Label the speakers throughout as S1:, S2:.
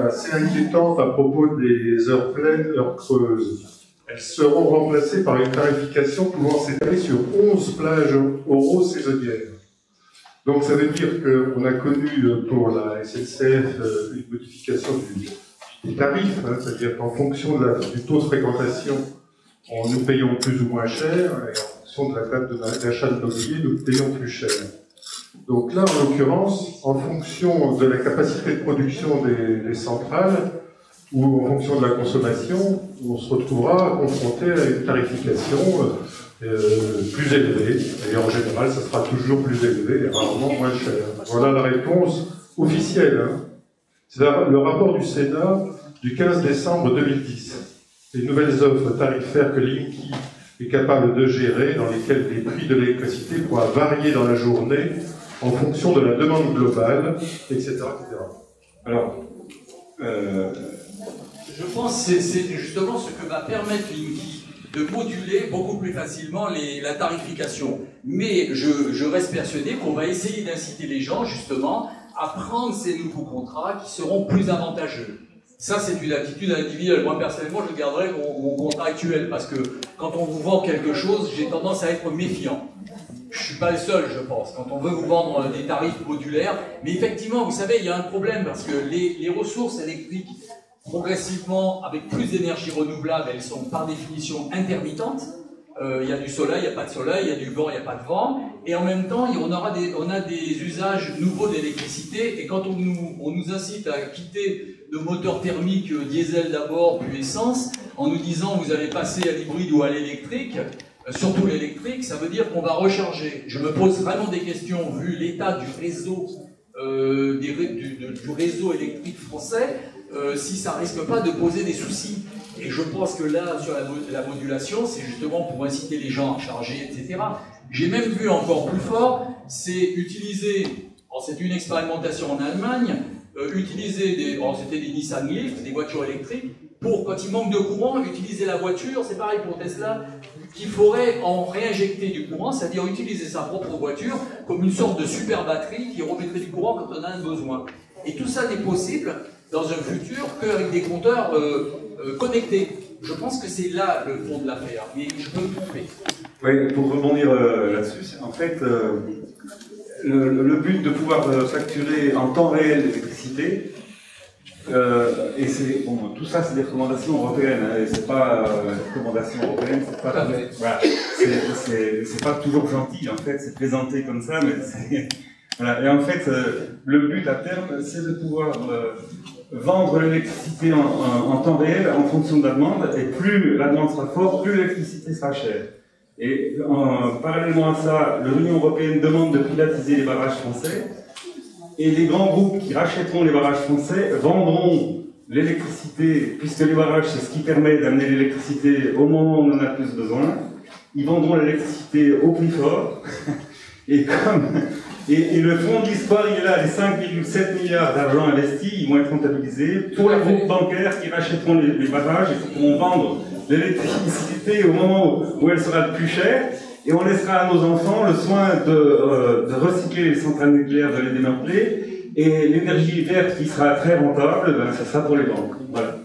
S1: assez inquiétante à propos des heures pleines, heures creuses. Elles seront remplacées par une tarification pouvant s'étaler sur 11 plages oraux saisonnières. Donc ça veut dire qu'on a connu pour la SNCF une modification des tarifs, hein, c'est-à-dire qu'en fonction du taux de fréquentation, nous payons plus ou moins cher, et en fonction de la date d'achat de mobilier, nous payons plus cher. Donc là, en l'occurrence, en fonction de la capacité de production des centrales, ou en fonction de la consommation, on se retrouvera confronté à une tarification plus élevée, et en général, ça sera toujours plus élevé et rarement moins cher. Voilà la réponse officielle. Hein. C'est le rapport du Sénat du 15 décembre 2010. Les nouvelles offres tarifaires que l'INCI est capable de gérer, dans lesquelles les prix de l'électricité pourraient varier dans la journée en fonction de la demande globale, etc. etc.
S2: Alors, je pense que c'est justement ce que va permettre l'INCI de moduler beaucoup plus facilement la tarification. Mais je reste persuadé qu'on va essayer d'inciter les gens justement à prendre ces nouveaux contrats qui seront plus avantageux. Ça, c'est une attitude individuelle. Moi, personnellement, je garderai mon contrat actuel parce que quand on vous vend quelque chose, j'ai tendance à être méfiant. Je ne suis pas le seul, je pense, quand on veut vous vendre des tarifs modulaires. Mais effectivement, vous savez, il y a un problème parce que les ressources électriques, progressivement, avec plus d'énergie renouvelable, elles sont par définition intermittentes. Il y a du soleil, il n'y a pas de soleil, il y a du vent, il n'y a pas de vent. Et en même temps, on a des usages nouveaux d'électricité. Et quand on nous incite à quitter nos moteurs thermiques, diesel d'abord, puis essence, en nous disant vous allez passer à l'hybride ou à l'électrique, surtout l'électrique, ça veut dire qu'on va recharger. Je me pose vraiment des questions, vu l'état du réseau, du réseau électrique français, si ça risque pas de poser des soucis. Et je pense que là, sur la modulation, c'est justement pour inciter les gens à charger, etc. J'ai même vu encore plus fort, c'est utiliser, c'est une expérimentation en Allemagne, utiliser c'était des Nissan Leaf, des voitures électriques, pour, quand il manque de courant, utiliser la voiture, c'est pareil pour Tesla, qu'il faudrait en réinjecter du courant, c'est-à-dire utiliser sa propre voiture comme une sorte de super batterie qui remettrait du courant quand on a un besoin. Et tout ça n'est possible dans un futur qu'avec des compteurs connectés. Je pense que c'est là le fond de l'affaire, mais je peux me tromper.
S3: Oui, pour rebondir là-dessus, en fait, le but de pouvoir facturer en temps réel l'électricité, et c'est bon, tout ça, c'est des recommandations européennes, hein, et c'est pas des recommandations européennes, c'est pas, voilà, c'est pas toujours gentil, en fait, c'est présenté comme ça, mais c'est, voilà. Et en fait, le but à terme, c'est de pouvoir vendre l'électricité en temps réel en fonction de la demande, et plus la demande sera forte, plus l'électricité sera chère. Et parallèlement à ça, l'Union européenne demande de privatiser les barrages français, et les grands groupes qui rachèteront les barrages français vendront l'électricité, puisque les barrages, c'est ce qui permet d'amener l'électricité au moment où on en a plus besoin. Ils vendront l'électricité au plus fort, et le fonds de l'histoire, il est là, les 5,7 milliards d'argent investis, ils vont être comptabilisés pour les groupes bancaires qui rachèteront les barrages et qui pourront vendre l'électricité au moment où elle sera le plus chère, et on laissera à nos enfants le soin de recycler les centrales nucléaires, de les démanteler, et l'énergie verte qui sera très rentable, ben, ça sera pour les banques.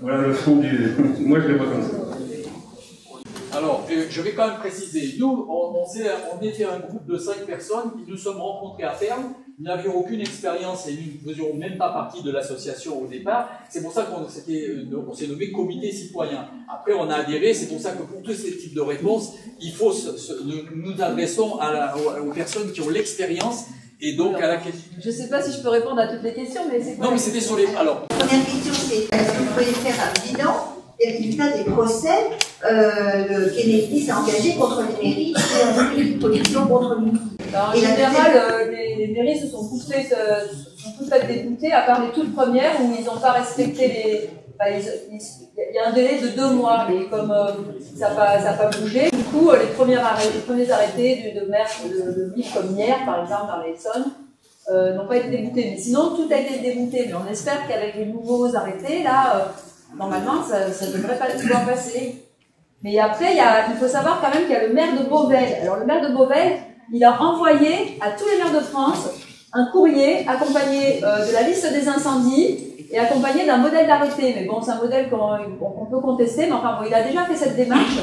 S3: Voilà le fond du... Moi je le vois comme ça.
S2: Alors, je vais quand même préciser, nous, on était un groupe de 5 personnes qui nous sommes rencontrés à terme, nous n'avions aucune expérience et nous ne faisions même pas partie de l'association au départ, c'est pour ça qu'on s'est nommé comité citoyen. Après, on a adhéré, c'est pour ça que pour tous ces types de réponses, il faut nous adressons aux personnes qui ont l'expérience et donc à la question.
S4: Je ne sais pas si je peux répondre à toutes les questions, mais c'est quoi?
S2: Non, mais c'était sur les... Alors.
S5: La première question, c'est est-ce que vous pouvez faire un bilan des résultats des procès qu'Enedis s'est engagé contre les mairies et une position contre lui.
S4: En général, les mairies se sont toutes faites déboutées, à part les toutes premières où ils n'ont pas respecté les... il y a un délai de 2 mois, mais comme ça n'a pas bougé, du coup, les premiers arrêtés de maires de villes comme hier, par exemple, dans l'Essonne, n'ont pas été déboutés. Mais sinon, tout a été débouté. Mais on espère qu'avec les nouveaux arrêtés, là, normalement, ça devrait pas pouvoir passer. Mais après, il faut savoir quand même qu'il y a le maire de Beauvais. Alors, le maire de Beauvais, il a envoyé à tous les maires de France un courrier accompagné de la liste des incendies et accompagné d'un modèle d'arrêté. Mais bon, c'est un modèle qu'on peut contester, mais enfin bon, il a déjà fait cette démarche.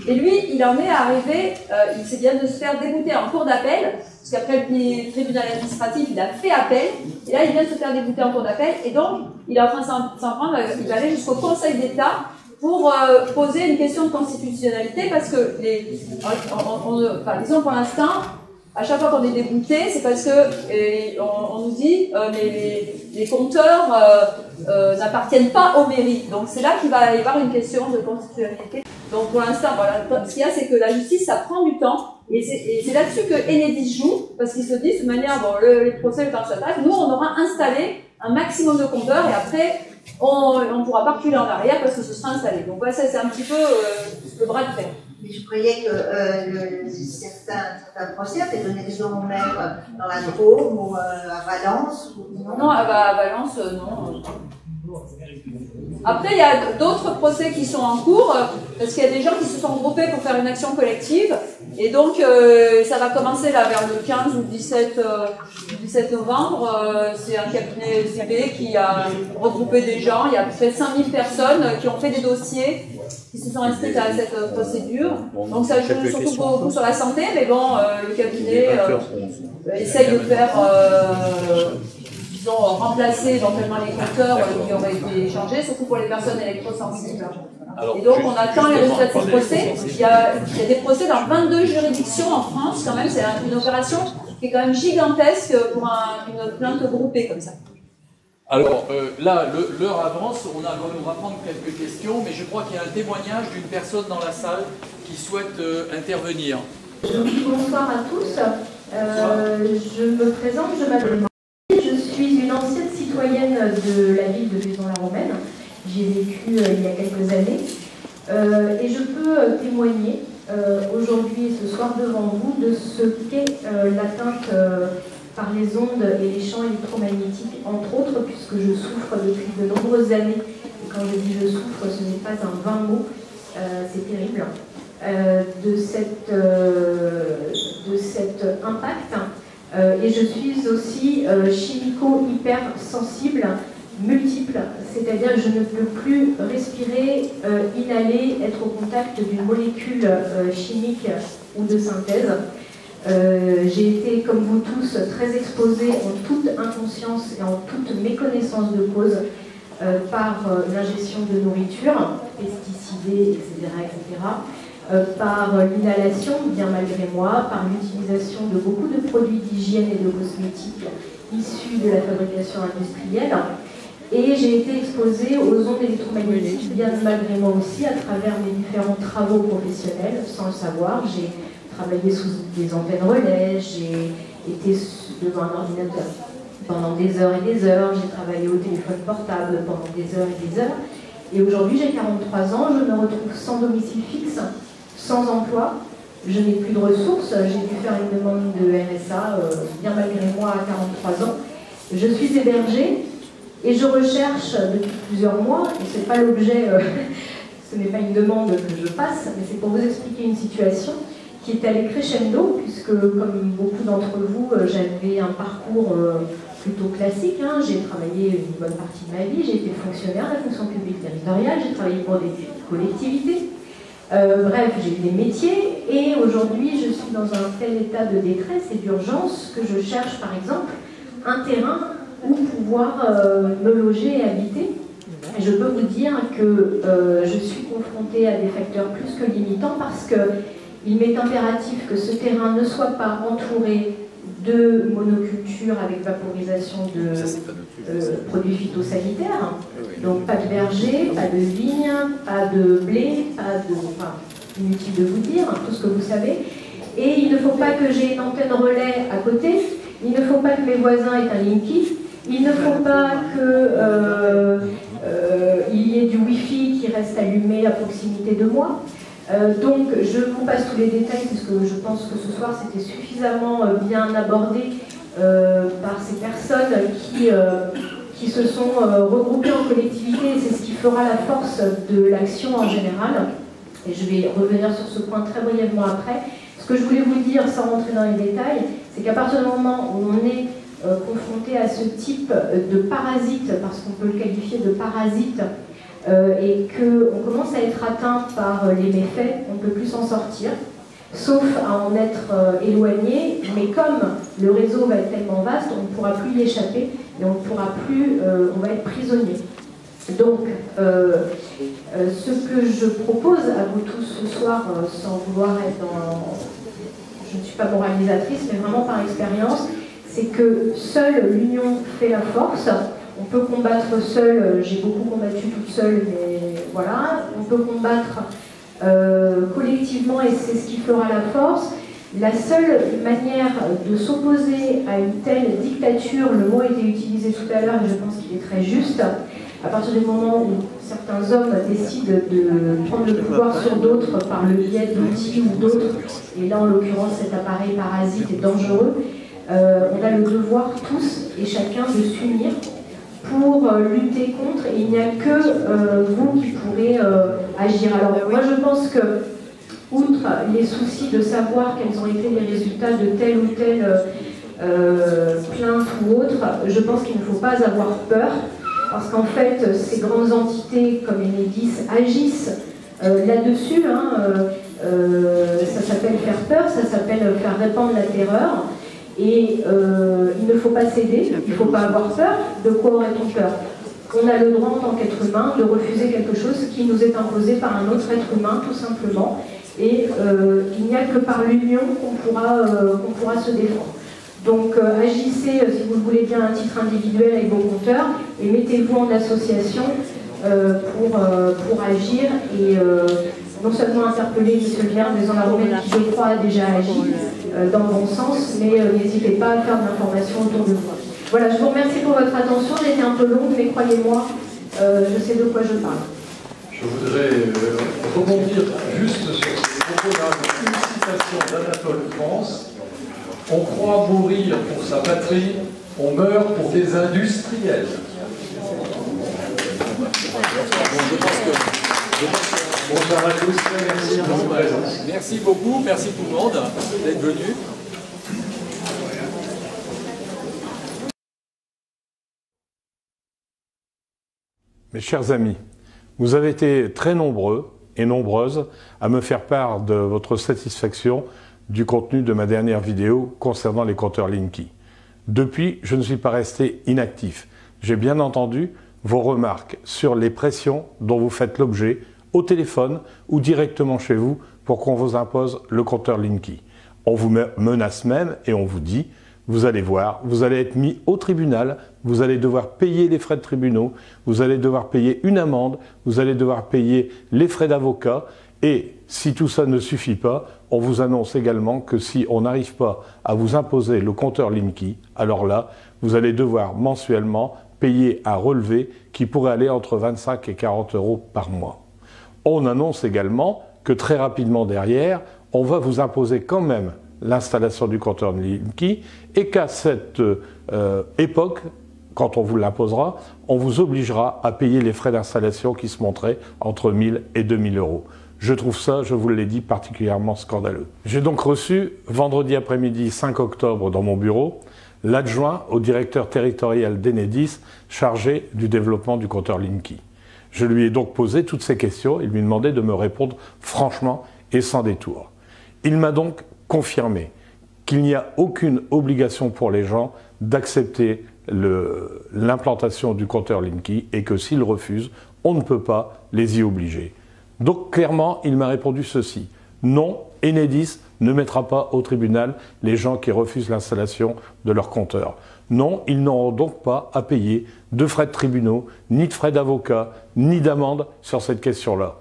S4: Et lui, il en est arrivé, il s'est bien de se faire débouter en cours d'appel, parce qu'après le tribunal administratif, il a fait appel, et là, il vient de se faire débouter en cours d'appel, et donc, il est en train de s'en prendre, il va aller jusqu'au Conseil d'État pour poser une question de constitutionnalité, parce que, disons pour l'instant, à chaque fois qu'on est débouté, c'est parce que on nous dit les compteurs n'appartiennent pas aux mairies. Donc c'est là qu'il va y avoir une question de constitutionnalité. Donc pour l'instant, voilà, ce qu'il y a, c'est que la justice, ça prend du temps. Et c'est là-dessus que Enedis joue, parce qu'ils se disent de manière, bon, les procès, le temps que ça passe, nous, on aura installé un maximum de compteurs, et après, on ne pourra pas reculer en arrière parce que ce sera installé. Donc voilà, c'est un petit peu le bras de fer.
S5: Mais je croyais que certains procès avaient donné des gens même dans la Drôme ou à Valence ou non.
S4: Non, à Valence, non. Après, il y a d'autres procès qui sont en cours, parce qu'il y a des gens qui se sont regroupés pour faire une action collective. Et donc, ça va commencer là vers le 15 ou 17 novembre. C'est un cabinet CB qui a regroupé des gens. Il y a près de 5000 personnes qui ont fait des dossiers, qui se sont inscrites à cette procédure. Donc, ça joue surtout beaucoup sur la santé, mais bon, le cabinet essaye de faire... disons, remplacer éventuellement les compteurs qui auraient été changés, surtout pour les personnes électrosensibles. Alors, et donc, on attend les résultats de ces procès. Il y a des procès dans 22 juridictions en France, quand même. C'est une opération qui est quand même gigantesque pour une plainte groupée comme ça.
S2: Alors, là, l'heure avance. On va prendre quelques questions, mais je crois qu'il y a un témoignage d'une personne dans la salle qui souhaite intervenir.
S6: Bonsoir à tous. Je me présente, je m'appelle... Je suis une ancienne citoyenne de la ville de Vaison-la-Romaine. J'ai vécu il y a quelques années. Et je peux témoigner aujourd'hui et ce soir devant vous de ce qu'est l'atteinte par les ondes et les champs électromagnétiques, entre autres, puisque je souffre depuis de nombreuses années. Et quand je dis je souffre, ce n'est pas un vain mot, c'est terrible. De cet impact. Et je suis aussi chimico-hypersensible, multiple, c'est-à-dire que je ne peux plus respirer, inhaler, être au contact d'une molécule chimique ou de synthèse. J'ai été, comme vous tous, très exposée en toute inconscience et en toute méconnaissance de cause par l'ingestion de nourriture, pesticidés, etc., par l'inhalation, bien malgré moi, par l'utilisation de beaucoup de produits d'hygiène et de cosmétiques issus de la fabrication industrielle. Et j'ai été exposée aux ondes électromagnétiques, bien malgré moi aussi, à travers mes différents travaux professionnels, sans le savoir. J'ai travaillé sous des antennes relais, j'ai été devant un ordinateur pendant des heures et des heures, j'ai travaillé au téléphone portable pendant des heures et des heures. Et aujourd'hui, j'ai 43 ans, je me retrouve sans domicile fixe, sans emploi, je n'ai plus de ressources, j'ai dû faire une demande de RSA, bien malgré moi, à 43 ans. Je suis hébergée et je recherche depuis plusieurs mois, et ce n'est pas l'objet, ce n'est pas une demande que je passe, mais c'est pour vous expliquer une situation qui est allée crescendo, puisque comme beaucoup d'entre vous, j'avais un parcours plutôt classique, hein. J'ai travaillé une bonne partie de ma vie, j'ai été fonctionnaire de la fonction publique territoriale, j'ai travaillé pour des collectivités. Bref, j'ai eu des métiers et aujourd'hui je suis dans un tel état de détresse et d'urgence que je cherche par exemple un terrain où pouvoir me loger et habiter. Et je peux vous dire que je suis confrontée à des facteurs plus que limitants parce qu'il m'est impératif que ce terrain ne soit pas entouré de monoculture avec vaporisation de produits phytosanitaires. Donc pas de verger, pas de vigne, pas de blé, pas de... Enfin, inutile de vous dire, tout ce que vous savez. Et il ne faut pas que j'ai une antenne relais à côté, il ne faut pas que mes voisins aient un Linky, il ne faut pas qu'il y ait du Wi-Fi qui reste allumé à proximité de moi. Donc je vous passe tous les détails puisque je pense que ce soir c'était suffisamment bien abordé par ces personnes qui se sont regroupées en collectivité et c'est ce qui fera la force de l'action en général. Et je vais revenir sur ce point très brièvement après. Ce que je voulais vous dire sans rentrer dans les détails, c'est qu'à partir du moment où on est confrontés à ce type de parasite, parce qu'on peut le qualifier de parasite, et qu'on commence à être atteint par les méfaits, on ne peut plus s'en sortir, sauf à en être éloigné, mais comme le réseau va être tellement vaste, on ne pourra plus y échapper, et on ne pourra plus, on va être prisonnier. Donc, ce que je propose à vous tous ce soir, sans vouloir être dans... Je ne suis pas moralisatrice, mais vraiment par expérience, c'est que seule l'union fait la force. On peut combattre seul, j'ai beaucoup combattu toute seule, mais voilà. On peut combattre collectivement et c'est ce qui fera la force. La seule manière de s'opposer à une telle dictature, le mot a été utilisé tout à l'heure et je pense qu'il est très juste, à partir du moment où certains hommes décident de prendre le pouvoir sur d'autres par le biais d'outils ou d'autres, et là en l'occurrence cet appareil parasite est dangereux, on a le devoir tous et chacun de s'unir pour lutter contre, et il n'y a que vous qui pourrez agir. Alors moi je pense que, outre les soucis de savoir quels ont été les résultats de telle ou telle plainte ou autre, je pense qu'il ne faut pas avoir peur, parce qu'en fait, ces grandes entités comme Enedis agissent là-dessus. Ça s'appelle faire peur, ça s'appelle faire répandre la terreur. Et il ne faut pas céder, il ne faut pas avoir peur. De quoi aurait-on peur? On a le droit en tant qu'être humain de refuser quelque chose qui nous est imposé par un autre être humain, tout simplement. Et il n'y a que par l'union qu'on pourra se défendre. Donc agissez, si vous le voulez bien, à titre individuel avec vos compteurs et mettez-vous en association pour agir et non seulement interpeller M. Vierre des Enaromènes qui, je crois, a déjà agi dans le bon sens, mais n'hésitez pas à faire de l'information autour de vous. Voilà, je vous remercie pour votre attention. J'ai été un peu longue, mais croyez-moi, je sais de quoi je parle.
S7: Je voudrais rebondir juste sur ces propos d'une citation d'Anatole France. On croit mourir pour sa patrie, on meurt pour des industriels.
S2: Merci beaucoup, merci tout le monde d'être venu.
S8: Mes chers amis, vous avez été très nombreux et nombreuses à me faire part de votre satisfaction du contenu de ma dernière vidéo concernant les compteurs Linky. Depuis, je ne suis pas resté inactif. J'ai bien entendu vos remarques sur les pressions dont vous faites l'objet au téléphone ou directement chez vous pour qu'on vous impose le compteur Linky. On vous menace même et on vous dit, vous allez voir, vous allez être mis au tribunal, vous allez devoir payer les frais de tribunaux, vous allez devoir payer une amende, vous allez devoir payer les frais d'avocat. Et si tout ça ne suffit pas, on vous annonce également que si on n'arrive pas à vous imposer le compteur Linky, alors là, vous allez devoir mensuellement payer un relevé qui pourrait aller entre 25 et 40 euros par mois. On annonce également que très rapidement derrière, on va vous imposer quand même l'installation du compteur Linky et qu'à cette époque, quand on vous l'imposera, on vous obligera à payer les frais d'installation qui se monteraient entre 1000 et 2000 euros. Je trouve ça, je vous l'ai dit, particulièrement scandaleux. J'ai donc reçu, vendredi après-midi 5 octobre dans mon bureau, l'adjoint au directeur territorial d'Enedis chargé du développement du compteur Linky. Je lui ai donc posé toutes ces questions et lui demandé de me répondre franchement et sans détour. Il m'a donc confirmé qu'il n'y a aucune obligation pour les gens d'accepter l'implantation du compteur Linky et que s'ils refusent, on ne peut pas les y obliger. Donc clairement, il m'a répondu ceci. Non, Enedis ne mettra pas au tribunal les gens qui refusent l'installation de leur compteur. Non, ils n'auront donc pas à payer de frais de tribunaux, ni de frais d'avocat, ni d'amende sur cette question-là.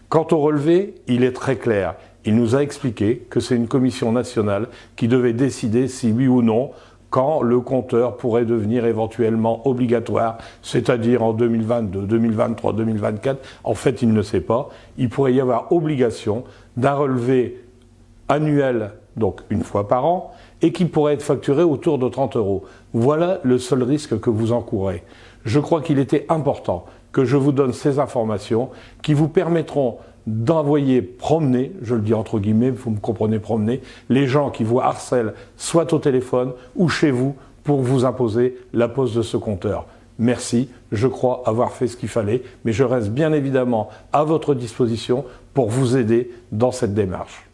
S8: Quant au relevé, il est très clair. Il nous a expliqué que c'est une commission nationale qui devait décider si oui ou non, quand le compteur pourrait devenir éventuellement obligatoire, c'est-à-dire en 2022, 2023, 2024. En fait, il ne sait pas. Il pourrait y avoir obligation d'un relevé annuel, donc une fois par an, et qui pourrait être facturé autour de 30 euros. Voilà le seul risque que vous encourez. Je crois qu'il était important que je vous donne ces informations qui vous permettront d'envoyer promener, je le dis entre guillemets, vous me comprenez, promener, les gens qui vous harcèlent soit au téléphone ou chez vous pour vous imposer la pose de ce compteur. Merci, je crois avoir fait ce qu'il fallait, mais je reste bien évidemment à votre disposition pour vous aider dans cette démarche.